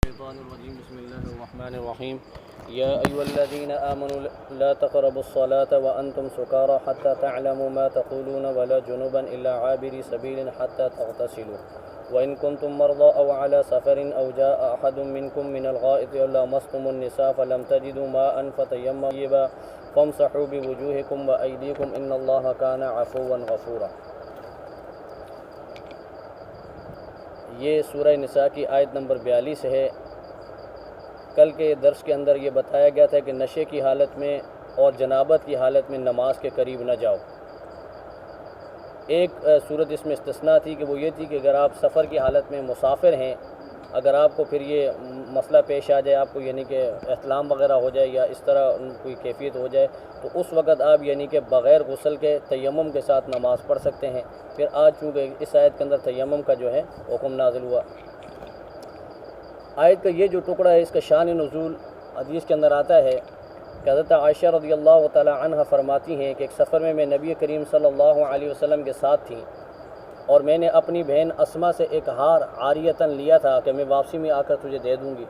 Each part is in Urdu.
الشيطان الرجيم بسم الله الرحمن الرحيم يا أيها الذين آمنوا لا تقربوا الصلاة وأنتم سكارى حتى تعلموا ما تقولون ولا جنبا إلا عابري سبيل حتى تغتسلوا وإن كنتم مرضى أو على سفر أو جاء أحد منكم من الغائط أو لامستم النساء فلم تجدوا ماء فتيمموا طيبا فامسحوا بوجوهكم وأيديكم إن الله كان عفوا غفورا۔ یہ سورہ نساء کی آیت نمبر 42 ہے۔ کل کے درس کے اندر یہ بتایا گیا تھا کہ نشے کی حالت میں اور جنابت کی حالت میں نماز کے قریب نہ جاؤ۔ ایک صورت اس میں استثناء تھی کہ وہ یہ تھی کہ اگر آپ سفر کی حالت میں مسافر ہیں، اگر آپ کو پھر یہ مسئلہ پیش آ جائے، آپ کو یعنی کہ احتلام وغیرہ ہو جائے یا اس طرح کوئی کیفیت ہو جائے، تو اس وقت آپ یعنی کہ بغیر غسل کے تیمم کے ساتھ نماز پڑھ سکتے ہیں۔ پھر آج چونکہ اس آیت کے اندر تیمم کا جو ہے حکم نازل ہوا۔ آیت کا یہ جو ٹکڑا ہے اس کا شان نزول حدیث کے اندر آتا ہے کہ حضرت عائشہ رضی اللہ تعالی عنہ فرماتی ہیں کہ ایک سفر میں نبی کریم صلی اللہ علیہ وسلم کے ساتھ تھیں اور میں نے اپنی بہن اسما سے ایک ہار عاریتاً لیا تھا کہ میں واپسی میں آ کر تجھے دے دوں گی۔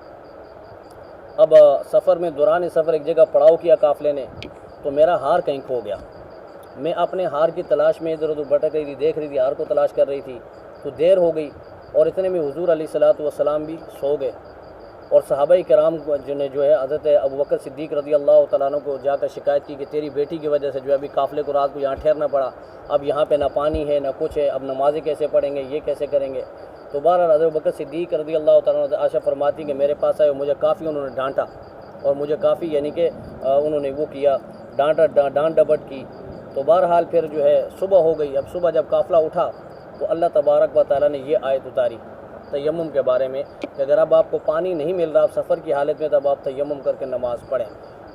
اب سفر میں دوران سفر ایک جگہ پڑاؤ کیا قافلے نے، تو میرا ہار کہیں کھو گیا۔ میں اپنے ہار کی تلاش میں ادھر ادھر بھٹک رہی تھی، دیکھ رہی تھی، ہار کو تلاش کر رہی تھی، تو دیر ہو گئی اور اتنے میں حضور علیہ الصلوۃ والسلام بھی سو گئے اور صحابہ کرام جو ہے حضرت ابوبکر صدیق رضی اللہ تعالیٰ عنہ کو جا کر شکایت کی کہ تیری بیٹی کی وجہ سے جو ہے ابھی قافلے کو رات کو یہاں ٹھہرنا پڑا، اب یہاں پہ نہ پانی ہے نہ کچھ ہے، اب نمازیں کیسے پڑھیں گے، یہ کیسے کریں گے۔ تو بہرحال حضرت ابوبکر صدیق رضی اللہ تعالیٰ عنہ عائشہ فرماتی کہ میرے پاس آئے، مجھے کافی انہوں نے ڈانٹا اور مجھے کافی یعنی کہ انہوں نے وہ کیا، ڈانٹ ڈپٹ کی۔ تو بہرحال پھر جو ہے صبح ہو گئی۔ اب صبح جب قافلہ اٹھا تو اللہ تبارک و تعالیٰ نے یہ آیت اتاری تیمم کے بارے میں کہ اگر اب آپ کو پانی نہیں مل رہا، آپ سفر کی حالت میں، تب آپ تیمم کر کے نماز پڑھیں۔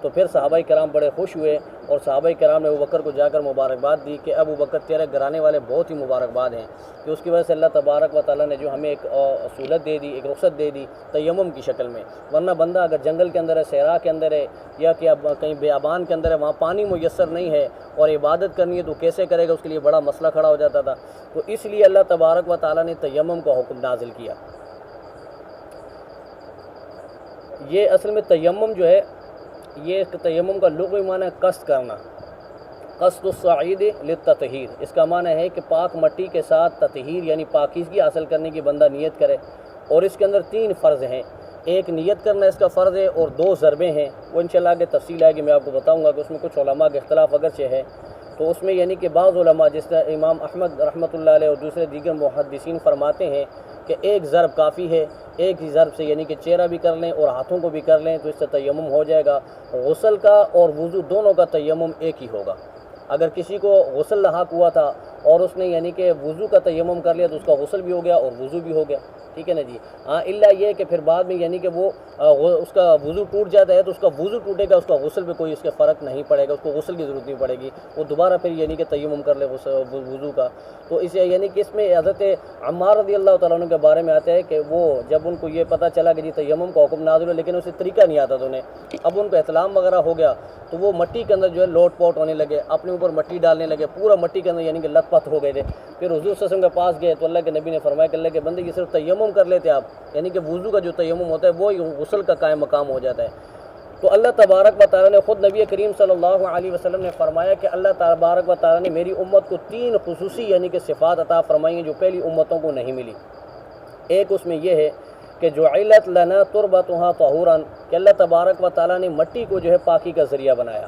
تو پھر صحابہ کرام بڑے خوش ہوئے اور صحابہ کرام نے ابوبکر کو جا کر مبارکباد دی کہ ابوبکر تیرے گھرانے والے بہت ہی مبارکباد ہیں کہ اس کی وجہ سے اللہ تبارک و تعالیٰ نے جو ہمیں ایک سہولت دے دی، ایک رخصت دے دی تیمم کی شکل میں۔ ورنہ بندہ اگر جنگل کے اندر ہے، صحرا کے اندر ہے یا کہ اب کہیں بیابان کے اندر ہے، وہاں پانی میسر نہیں ہے اور عبادت کرنی ہے تو کیسے کرے گا، اس کے لیے بڑا مسئلہ کھڑا ہو جاتا تھا۔ تو اس لیے اللہ تبارک و تعالیٰ نے تیمم کا حکم نازل کیا۔ یہ اصل میں تیمم جو ہے، یہ تیمم کا لغوی معنی ہے قصد کرنا، قصد الصعید للتطہیر۔ اس کا معنی ہے کہ پاک مٹی کے ساتھ تطہیر یعنی پاکیزگی حاصل کرنے کی بندہ نیت کرے، اور اس کے اندر 3 فرض ہیں۔ ایک نیت کرنا اس کا فرض ہے اور 2 ضربیں ہیں، وہ انشاءاللہ آگے تفصیل آئے گی، میں آپ کو بتاؤں گا کہ اس میں کچھ علماء کے اختلاف اگرچہ ہے۔ تو اس میں یعنی کہ بعض علماء جس طرح امام احمد رحمۃ اللہ علیہ اور دوسرے دیگر محدثین فرماتے ہیں کہ ایک ضرب کافی ہے، ایک ہی ضرب سے یعنی کہ چہرہ بھی کر لیں اور ہاتھوں کو بھی کر لیں تو اس سے تیمم ہو جائے گا۔ غسل کا اور وضو دونوں کا تیمم ایک ہی ہوگا۔ اگر کسی کو غسل لاحق ہوا تھا اور اس نے یعنی کہ وضو کا تیمم کر لیا تو اس کا غسل بھی ہو گیا اور وضو بھی ہو گیا، ٹھیک ہے نا جی۔ ہاں الا یہ کہ پھر بعد میں یعنی کہ وہ اس کا وضو ٹوٹ جاتا ہے تو اس کا وضو ٹوٹے گا، اس کا غسل پہ کوئی اس کے فرق نہیں پڑے گا، اس کو غسل کی ضرورت نہیں پڑے گی، وہ دوبارہ پھر یعنی کہ تیمم کر لے وضو کا۔ تو اس یعنی کہ اس میں حضرت عمار رضی اللہ تعالیٰ عنہ کے بارے میں آتا ہے کہ وہ جب ان کو یہ پتہ چلا کہ جی تیمم کا حکم نازل ہے لیکن اسے طریقہ نہیں آتا تھا انہیں، اب ان کو احتلام وغیرہ ہو گیا تو وہ مٹی کے اندر جو ہے لوٹ پوٹ ہونے لگے، اپنے اوپر مٹی ڈالنے لگے، پورا مٹی کے اندر یعنی کہ لت پت ہو گئے تھے۔ پھر حضور صلی اللہ علیہ وسلم کے پاس گئے تو اللہ کے نبی نے فرمایا کہ اللہ کے بندے کی صرف تیمم کر لیتے آپ، یعنی کہ وضو کا جو تیمم ہوتا ہے وہ غسل کا قائم مقام ہو جاتا ہے۔ تو اللہ تبارک و تعالیٰ نے خود نبی کریم صلی اللہ علیہ وسلم نے فرمایا کہ اللہ تبارک و تعالیٰ نے میری امت کو 3 خصوصی یعنی کہ صفات عطا فرمائی ہیں جو پہلی امتوں کو نہیں ملی۔ ایک اس میں یہ ہے کہ جعلت لنا تربتها طہورا، کہ اللہ تبارک و تعالیٰ نے مٹی کو جو ہے پاکی کا ذریعہ بنایا،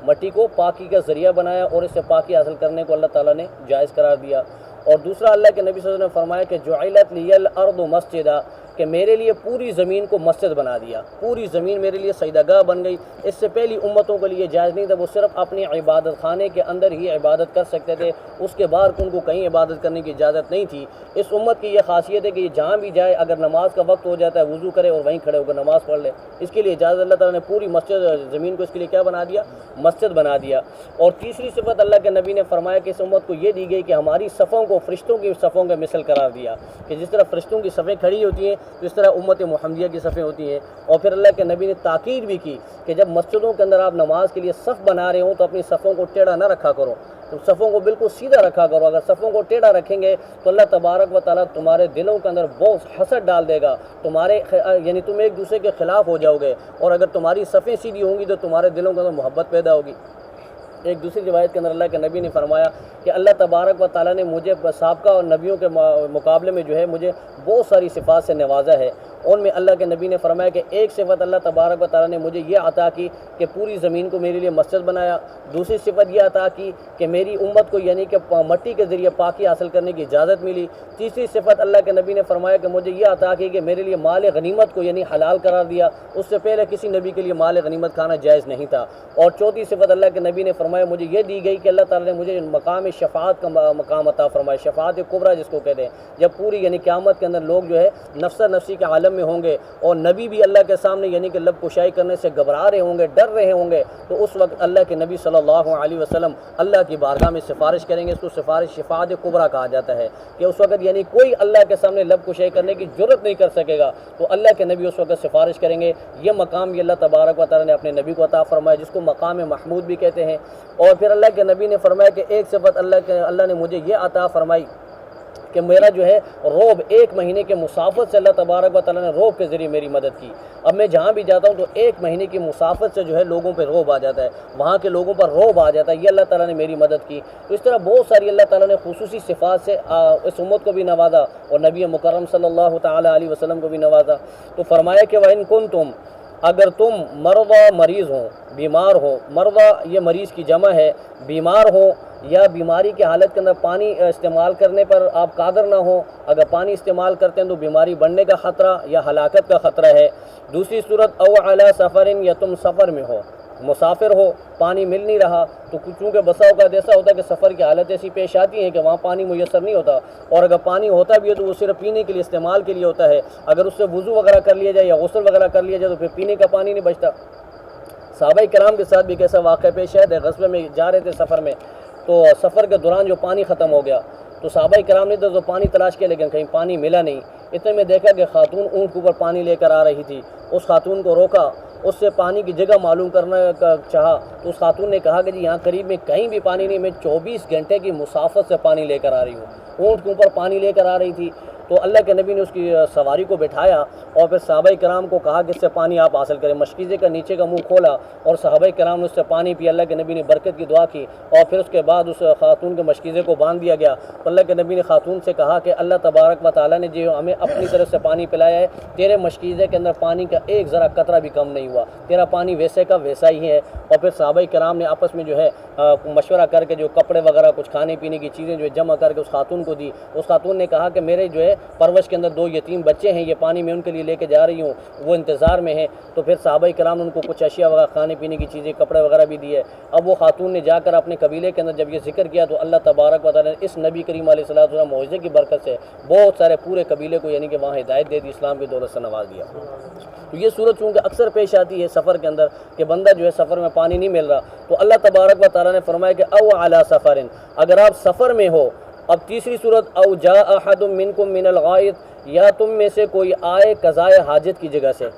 مٹی کو پاکی کا ذریعہ بنایا اور اس سے پاکی حاصل کرنے کو اللہ تعالیٰ نے جائز قرار دیا۔ اور دوسرا اللہ کے نبی صلی اللہ علیہ وسلم نے فرمایا کہ جعلت لی الارض مسجدا، کہ میرے لیے پوری زمین کو مسجد بنا دیا، پوری زمین میرے لیے سجدہ گاہ بن گئی۔ اس سے پہلی امتوں کے لیے جائز نہیں تھا، وہ صرف اپنی عبادت خانے کے اندر ہی عبادت کر سکتے تھے، اس کے باہر ان کو کہیں عبادت کرنے کی اجازت نہیں تھی۔ اس امت کی یہ خاصیت ہے کہ یہ جہاں بھی جائے اگر نماز کا وقت ہو جاتا ہے وضو کرے اور وہیں کھڑے ہو کر نماز پڑھ لے، اس کے لیے اجازت اللہ تعالیٰ نے پوری مسجد زمین کو اس کے لیے کیا بنا دیا، مسجد بنا دیا۔ اور تیسری صفت اللہ کے نبی نے فرمایا کہ اس امت کو یہ دی گئی کہ ہماری صفوں کو فرشتوں کی صفوں کے مثل قرار دیا، کہ جس طرح فرشتوں کی صفیں کھڑی ہوتی ہیں تو اس طرح امت محمدیہ کی صفیں ہوتی ہیں۔ اور پھر اللہ کے نبی نے تاکید بھی کی کہ جب مسجدوں کے اندر آپ نماز کے لیے صف بنا رہے ہوں تو اپنی صفوں کو ٹیڑھا نہ رکھا کرو، تو صفوں کو بالکل سیدھا رکھا کرو. اگر صفوں کو ٹیڑھا رکھیں گے تو اللہ تبارک و تعالیٰ تمہارے دلوں کے اندر بہت حسد ڈال دے گا, تمہارے یعنی تم ایک دوسرے کے خلاف ہو جاؤ گے. اور اگر تمہاری صفیں سیدھی ہوں گی تو تمہارے دلوں کے اندر محبت پیدا ہوگی. ایک دوسری روایت کے اندر اللہ کے نبی نے فرمایا کہ اللہ تبارک و تعالیٰ نے مجھے سابقہ اور نبیوں کے مقابلے میں جو ہے مجھے بہت ساری صفات سے نوازا ہے. ان میں اللہ کے نبی نے فرمایا کہ ایک صفت اللہ تبارک و تعالیٰ نے مجھے یہ عطا کی کہ پوری زمین کو میرے لیے مسجد بنایا. دوسری صفت یہ عطا کی کہ میری امت کو یعنی کہ مٹی کے ذریعے پاکی حاصل کرنے کی اجازت ملی. تیسری صفت اللہ کے نبی نے فرمایا کہ مجھے یہ عطا کی کہ میرے لیے مال غنیمت کو یعنی حلال قرار دیا. اس سے پہلے کسی نبی کے لیے مال غنیمت کھانا جائز نہیں تھا. اور چوتھی صفت اللہ کے نبی نے فرمایا مجھے یہ دی گئی کہ اللہ تعالیٰ نے مجھے مقام شفاعت کا مقام عطا فرمایا. شفاعت کبریٰ جس کو کہتے ہیں, جب پوری یعنی قیامت کے اندر لوگ جو ہے نفسا نفسی کے عالم میں ہوں گے اور نبی بھی اللہ کے سامنے یعنی کہ لب کشائی کرنے سے گھبرا رہے ہوں گے, ڈر رہے ہوں گے, تو اس وقت اللہ کے نبی صلی اللہ علیہ وسلم اللہ کی بارگاہ میں سفارش کریں گے. اس کو سفارش شفاعت کبریٰ کہا جاتا ہے کہ اس وقت یعنی کوئی اللہ کے سامنے لب کشائی کرنے کی جرت نہیں کر سکے گا, تو اللہ کے نبی اس وقت سفارش کریں گے. یہ مقام بھی اللہ تبارک و تعالیٰ نے اپنے نبی کو عطا فرمایا جس کو مقام محمود بھی کہتے ہیں. اور پھر اللہ کے نبی نے فرمایا کہ ایک صفت اللہ نے مجھے یہ عطا فرمائی کہ میرا جو ہے روب 1 مہینے کے مسافت سے اللہ تبارک و تعالیٰ نے روب کے ذریعے میری مدد کی. اب میں جہاں بھی جاتا ہوں تو 1 مہینے کی مسافت سے جو ہے لوگوں پہ روب آ جاتا ہے, وہاں کے لوگوں پر روب آ جاتا ہے. یہ اللہ تعالیٰ نے میری مدد کی. تو اس طرح بہت ساری اللہ تعالیٰ نے خصوصی صفات سے اس امت کو بھی نوازا اور نبی مکرم صلی اللہ تعالیٰ علیہ وسلم کو بھی نوازا. تو فرمایا کہ وَإِن كُنتُمْ, اگر تم مرضى مریض ہوں, بیمار ہو, مرضى یہ مریض کی جمع ہے, بیمار ہو یا بیماری کی حالت کے اندر پانی استعمال کرنے پر آپ قادر نہ ہوں, اگر پانی استعمال کرتے ہیں تو بیماری بڑھنے کا خطرہ یا ہلاکت کا خطرہ ہے. دوسری صورت او علی سفر, یا تم سفر میں ہو, مسافر ہو, پانی مل نہیں رہا, تو چونکہ بسا اوقات ایسا ہوتا ہے کہ سفر کی حالت ایسی پیش آتی ہیں کہ وہاں پانی میسر نہیں ہوتا, اور اگر پانی ہوتا بھی ہے تو وہ صرف پینے کے لیے استعمال کے لیے ہوتا ہے. اگر اس سے وضو وغیرہ کر لیا جائے یا غسل وغیرہ کر لیا جائے تو پھر پینے کا پانی نہیں بچتا. صحابہ کرام کے ساتھ بھی ایسا واقعہ پیش ہے. غزوے میں جا رہے تھے سفر میں, تو سفر کے دوران جو پانی ختم ہو گیا تو صحابہ کرام نے تو پانی تلاش کیا لیکن کہیں پانی ملا نہیں. اتنے میں دیکھا کہ خاتون اونٹ کے اوپر پانی لے کر آ رہی تھی. اس خاتون کو روکا, اس سے پانی کی جگہ معلوم کرنا کا چاہا تو اس خاتون نے کہا کہ جی یہاں قریب میں کہیں بھی پانی نہیں, میں 24 گھنٹے کی مسافت سے پانی لے کر آ رہی ہوں. اونٹ کے اوپر پانی لے کر آ رہی تھی. تو اللہ کے نبی نے اس کی سواری کو بٹھایا اور پھر صحابہ کرام کو کہا کہ اس سے پانی آپ حاصل کریں. مشکیزے کا نیچے کا منہ کھولا اور صحابہ کرام نے اس سے پانی پیا. اللہ کے نبی نے برکت کی دعا کی اور پھر اس کے بعد اس خاتون کے مشکیزے کو باندھ دیا گیا. تو اللہ کے نبی نے خاتون سے کہا کہ اللہ تبارک و تعالیٰ نے جو ہمیں اپنی طرف سے پانی پلایا ہے, تیرے مشکیزے کے اندر پانی کا ایک ذرا قطرہ بھی کم نہیں ہوا, تیرا پانی ویسے کا ویسا ہی ہے. اور پھر صحابہ کرام نے آپس میں جو ہے مشورہ کر کے جو کپڑے وغیرہ کچھ کھانے پینے کی چیزیں جو ہے جمع کر کے اس خاتون کو دی. اس خاتون نے کہا کہ میرے جو ہے پرورش کے اندر 2 یتیم بچے ہیں, یہ پانی میں ان کے لیے لے کے جا رہی ہوں, وہ انتظار میں ہیں. تو پھر صحابہ کرام نے ان کو کچھ اشیاء وغیرہ کھانے پینے کی چیزیں کپڑے وغیرہ بھی دیے. اب وہ خاتون نے جا کر اپنے قبیلے کے اندر جب یہ ذکر کیا تو اللہ تبارک و تعالیٰ نے اس نبی کریم علیہ الصلوۃ والسلام معجزے کی برکت سے بہت سارے پورے قبیلے کو یعنی کہ وہاں ہدایت دے دی, اسلام کی دولت سے نواز دیا. تو یہ صورت چونکہ اکثر پیش آتی ہے سفر کے اندر کہ بندہ جو ہے سفر میں پانی نہیں مل رہا, تو اللہ تبارک و تعالیٰ نے فرمایا کہ او علی سفر, اگر آپ سفر میں ہو. اب تیسری صورت او جاء احد منکم من الغائط, یا تم میں سے کوئی آئے قضائے حاجت کی جگہ سے.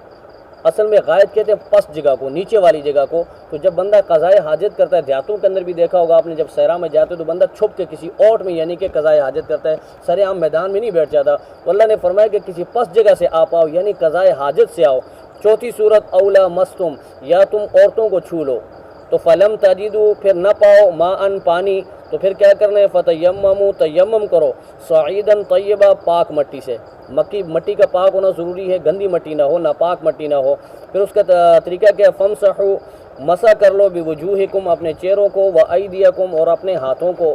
اصل میں غائط کہتے ہیں پس جگہ کو, نیچے والی جگہ کو. تو جب بندہ قضائے حاجت کرتا ہے, دیہاتوں کے اندر بھی دیکھا ہوگا آپ نے, جب صحرا میں جاتے تو بندہ چھپ کے کسی اوٹ میں یعنی کہ قضائے حاجت کرتا ہے, سر عام میدان میں نہیں بیٹھ جاتا. تو اللہ نے فرمایا کہ کسی پس جگہ سے آپ آؤ یعنی قضائے حاجت سے آؤ. چوتھی صورت اولا مستم, یا تم عورتوں کو چھو لو. تو فلم تجدو, پھر نہ پاؤ, ماء پانی, تو پھر کیا کرنا ہے, فتیمموا, تیمم کرو, صعیداً طیبا, پاک مٹی سے. مٹی کا پاک ہونا ضروری ہے, گندی مٹی نہ ہو, ناپاک مٹی نہ ہو. پھر اس کا طریقہ کیا, فمسحوا, مسح کر لو, بوجوہکم, اپنے چہروں کو, وایدیکم, اور اپنے ہاتھوں کو.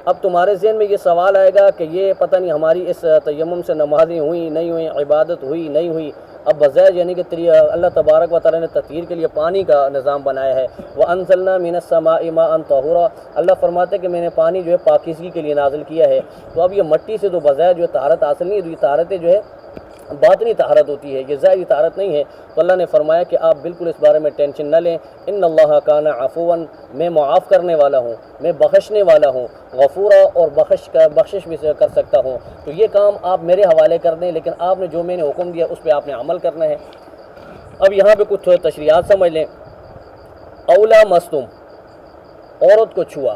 اب تمہارے ذہن میں یہ سوال آئے گا کہ یہ پتہ نہیں ہماری اس تیمم سے نمازیں ہوئیں نہیں ہوئیں, عبادت ہوئی نہیں ہوئی. اب بظاہر یعنی کہ اللہ تبارک و تعالیٰ نے تطہیر کے لیے پانی کا نظام بنایا ہے. وَأَنزَلْنَا مِنَ السَّمَاءِ مَاءً طَهُورًا, اللہ فرماتے ہیں کہ میں نے پانی جو ہے پاکیزگی کے لیے نازل کیا ہے. تو اب یہ مٹی سے تو بظاہر جو ہے طہارت حاصل نہیں ہے, تو یہ طہارتیں جو ہے باطنی طہارت ہوتی ہے, یہ ظاہری طہارت نہیں ہے. تو اللہ نے فرمایا کہ آپ بالکل اس بارے میں ٹینشن نہ لیں. ان اللہ کان عفوا, میں معاف کرنے والا ہوں, میں بخشنے والا ہوں, غفورا, اور بخشش بھی کر سکتا ہوں. تو یہ کام آپ میرے حوالے کر دیں, لیکن آپ نے جو میں نے حکم دیا اس پہ آپ نے عمل کرنا ہے. اب یہاں پہ کچھ تشریحات سمجھ لیں. اولا مستم, عورت کو چھوا.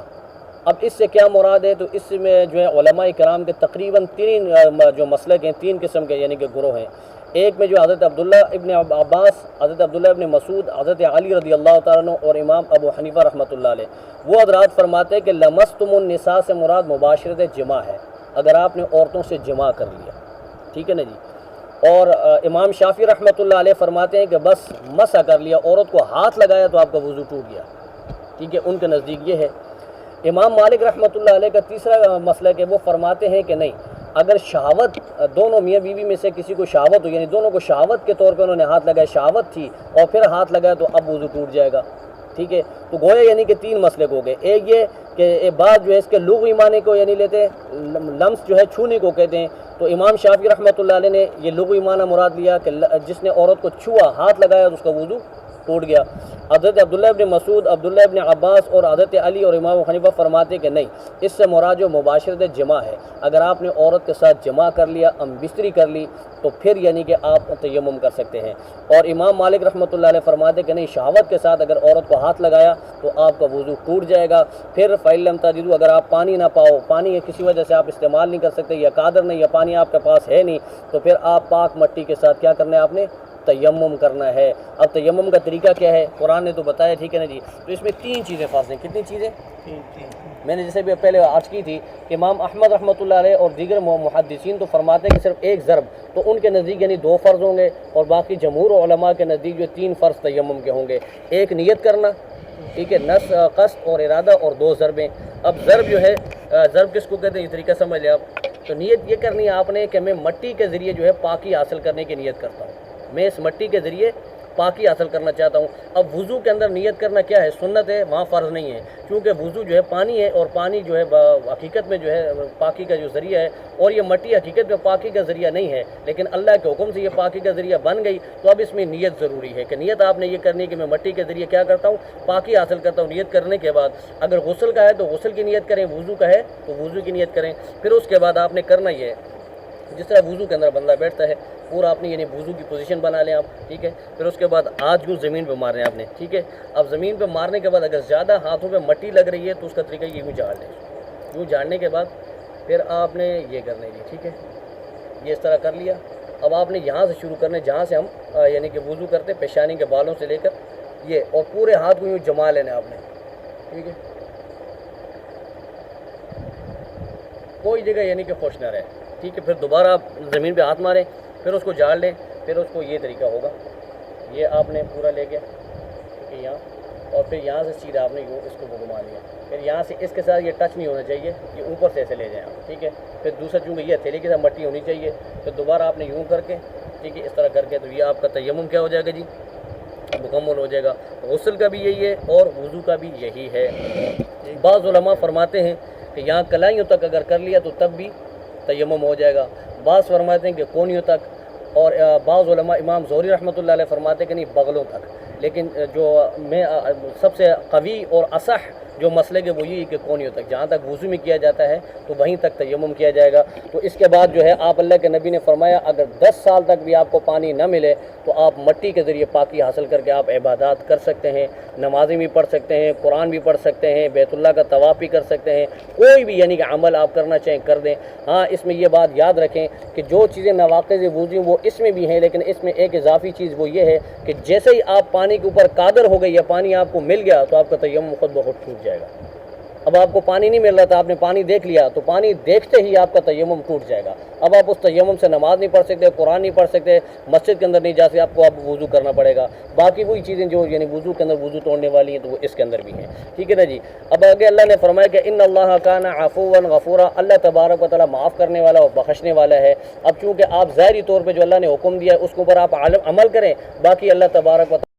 اب اس سے کیا مراد ہے؟ تو اس میں جو ہے علماء کرام کے تقریباً تین جو مسلک ہیں، تین قسم کے یعنی کہ گروہ ہیں۔ ایک میں جو حضرت عبداللہ ابن عباس، حضرت عبداللہ ابن مسعود، حضرت علی رضی اللہ تعالیٰ عنہ اور امام ابو حنیفہ رحمۃ اللہ علیہ، وہ حضرات فرماتے ہیں کہ لمستم النساء سے مراد مباشرت جماع ہے، اگر آپ نے عورتوں سے جماع کر لیا، ٹھیک ہے نا جی۔ اور امام شافعی رحمۃ اللہ علیہ فرماتے ہیں کہ بس مسح کر لیا، عورت کو ہاتھ لگایا تو آپ کا وضو ٹوٹ گیا، ٹھیک ہے، ان کے نزدیک یہ ہے۔ امام مالک رحمۃ اللہ علیہ کا تیسرا مسلک ہے، وہ فرماتے ہیں کہ نہیں، اگر شہوت دونوں میاں بیوی میں سے کسی کو شہوت ہو، یعنی دونوں کو شہوت کے طور پہ انہوں نے ہاتھ لگایا، شہوت تھی اور پھر ہاتھ لگایا تو اب وضو ٹوٹ جائے گا، ٹھیک ہے۔ تو گویا یعنی کہ تین مسلک ہو گئے۔ ایک یہ کہ بعض جو ہے اس کے لغوی معنی کو یعنی لیتے ہیں، لمس جو ہے چھونے کو کہتے ہیں، تو امام شافعی رحمۃ اللہ علیہ نے یہ لغوی معنی مراد لیا کہ جس نے عورت کو چھوا، ہاتھ لگایا تو اس کا وضو ٹوٹ گیا۔ حضرت عبداللہ ابن مسعود، عبداللہ ابن عباس اور حضرت علی اور امام حنیفہ فرماتے کہ نہیں، اس سے مراد جو مباشرت جماع ہے، اگر آپ نے عورت کے ساتھ جماع کر لیا، ہم بستری کر لی، تو پھر یعنی کہ آپ تیمم کر سکتے ہیں۔ اور امام مالک رحمۃ اللہ علیہ فرماتے کہ نہیں، شہوت کے ساتھ اگر عورت کو ہاتھ لگایا تو آپ کا وضو ٹوٹ جائے گا۔ پھر فَإِن لَمْ تَجِدُوا، اگر آپ پانی نہ پاؤ، پانی کسی وجہ سے آپ استعمال نہیں کر سکتے یا قادر نہیں، یا پانی آپ کے پاس ہے نہیں، تو پھر آپ پاک مٹی کے ساتھ کیا کرنا ہے؟ آپ نے تیمم کرنا ہے۔ اب تیمم کا طریقہ کیا ہے؟ قرآن نے تو بتایا، ٹھیک ہے نا جی۔ تو اس میں تین چیزیں خاص ہیں۔ کتنی چیزیں؟ میں نے جیسے بھی پہلے عرض کی تھی کہ امام احمد رحمۃ اللہ علیہ اور دیگر محدثین تو فرماتے ہیں کہ صرف ایک ضرب، تو ان کے نزدیک یعنی 2 فرض ہوں گے، اور باقی جمہور علماء کے نزدیک جو 3 فرض تیمم کے ہوں گے۔ ایک نیت کرنا، ٹھیک ہے، قصد اور ارادہ، اور 2 ضربیں۔ اب ضرب جو ہے، ضرب کس کو کہتے ہیں یہ طریقہ سمجھ لیں آپ۔ تو نیت یہ کرنی ہے آپ نے کہ میں مٹی کے ذریعے جو ہے پاکی حاصل کرنے کی نیت کرتا ہوں، میں اس مٹی کے ذریعے پاکی حاصل کرنا چاہتا ہوں۔ اب وضو کے اندر نیت کرنا کیا ہے؟ سنت ہے، وہاں فرض نہیں ہے، کیونکہ وضو جو ہے پانی ہے، اور پانی جو ہے حقیقت میں جو ہے پاکی کا جو ذریعہ ہے، اور یہ مٹی حقیقت میں پاکی کا ذریعہ نہیں ہے، لیکن اللہ کے حکم سے یہ پاکی کا ذریعہ بن گئی، تو اب اس میں نیت ضروری ہے کہ نیت آپ نے یہ کرنی ہے کہ میں مٹی کے ذریعے کیا کرتا ہوں؟ پاکی حاصل کرتا ہوں۔ نیت کرنے کے بعد اگر غسل کا ہے تو غسل کی نیت کریں، وضو کا ہے تو وضو کی نیت کریں۔ پھر اس کے بعد آپ نے کرنا یہ ہے، جس طرح وضو کے اندر بندہ بیٹھتا ہے پورا آپ نے یعنی وضو کی پوزیشن بنا لیں آپ، ٹھیک ہے۔ پھر اس کے بعد ہاتھ یوں زمین پہ مارنے آپ نے، ٹھیک ہے۔ اب زمین پہ مارنے کے بعد اگر زیادہ ہاتھوں پہ مٹی لگ رہی ہے تو اس کا طریقہ یوں جھاڑ لیں، یوں جھاڑنے کے بعد پھر آپ نے یہ کرنا ہے، ٹھیک ہے، یہ اس طرح کر لیا۔ اب آپ نے یہاں سے شروع کرنا ہے جہاں سے ہم یعنی کہ وضو کرتے، پیشانی کے بالوں سے لے کر یہ، اور پورے ہاتھ کو یوں جما لینا آپ نے، ٹھیک ہے، کوئی جگہ یعنی کہ خوش نہ رہے، ٹھیک ہے۔ پھر دوبارہ آپ زمین پہ ہاتھ ماریں، پھر اس کو جھاڑ لیں، پھر اس کو یہ طریقہ ہوگا، یہ آپ نے پورا لے گیا، ٹھیک ہے، یہاں، اور پھر یہاں سے سیدھا آپ نے یوں اس کو گھما لیا، پھر یہاں سے اس کے ساتھ یہ ٹچ نہیں ہونا چاہیے، یہ اوپر سے ایسے لے جائیں آپ، ٹھیک ہے۔ پھر دوسرا چونکہ یہ ہتھیلی کے ساتھ مٹی ہونی چاہیے، پھر دوبارہ آپ نے یوں کر کے، ٹھیک ہے، اس طرح کر کے، تو یہ آپ کا تیمم کیا ہو جائے گا جی؟ مکمل ہو جائے گا۔ غسل کا بھی یہی ہے اور وضو کا بھی یہی ہے۔ بعض علماء فرماتے ہیں کہ یہاں کلائیوں تک اگر کر لیا تو تب بھی تیمم ہو جائے گا، بعض فرماتے ہیں کہ کونیوں تک، اور بعض علماء امام زہری رحمۃ اللہ علیہ فرماتے ہیں کہ نہیں، بغلوں تک۔ لیکن جو میں سب سے قوی اور اصح جو مسئلے کے وہ یہی کہ کونیوں تک، جہاں تک وضو میں کیا جاتا ہے تو وہیں تک تیمم کیا جائے گا۔ تو اس کے بعد جو ہے آپ اللہ کے نبی نے فرمایا اگر 10 سال تک بھی آپ کو پانی نہ ملے تو آپ مٹی کے ذریعے پاکی حاصل کر کے آپ عبادات کر سکتے ہیں، نمازیں بھی پڑھ سکتے ہیں، قرآن بھی پڑھ سکتے ہیں، بیت اللہ کا طواف بھی کر سکتے ہیں، کوئی بھی یعنی کہ عمل آپ کرنا چاہیں کر دیں۔ ہاں اس میں یہ بات یاد رکھیں کہ جو چیزیں نواقض وضو وہ اس میں بھی ہیں، لیکن اس میں ایک اضافی چیز وہ یہ ہے کہ جیسے ہی آپ پانی کے اوپر قادر ہو گئی یا پانی آپ کو مل گیا تو آپ کا تیمم خود بخود ٹوٹ جائے گا۔ اب آپ کو پانی نہیں مل رہا تھا، آپ نے پانی دیکھ لیا تو پانی دیکھتے ہی آپ کا تیمم ٹوٹ جائے گا۔ اب آپ اس تیمم سے نماز نہیں پڑھ سکتے، قرآن نہیں پڑھ سکتے، مسجد کے اندر نہیں جا سکتے، آپ کو وضو کرنا پڑے گا۔ باقی وہی چیزیں جو یعنی وضو کے اندر وضو توڑنے والی ہیں تو وہ اس کے اندر بھی ہیں، ٹھیک ہے نا جی۔ اب آگے اللہ نے فرمایا کہ ان اللہ کان عفوا غفورا، اللہ تبارک و تعالیٰ معاف کرنے والا اور بخشنے والا ہے۔ اب چونکہ آپ ظاہری طور پہ جو اللہ نے حکم دیا ہے اس کے اوپر آپ عمل کریں، باقی اللہ تبارک و تعالیٰ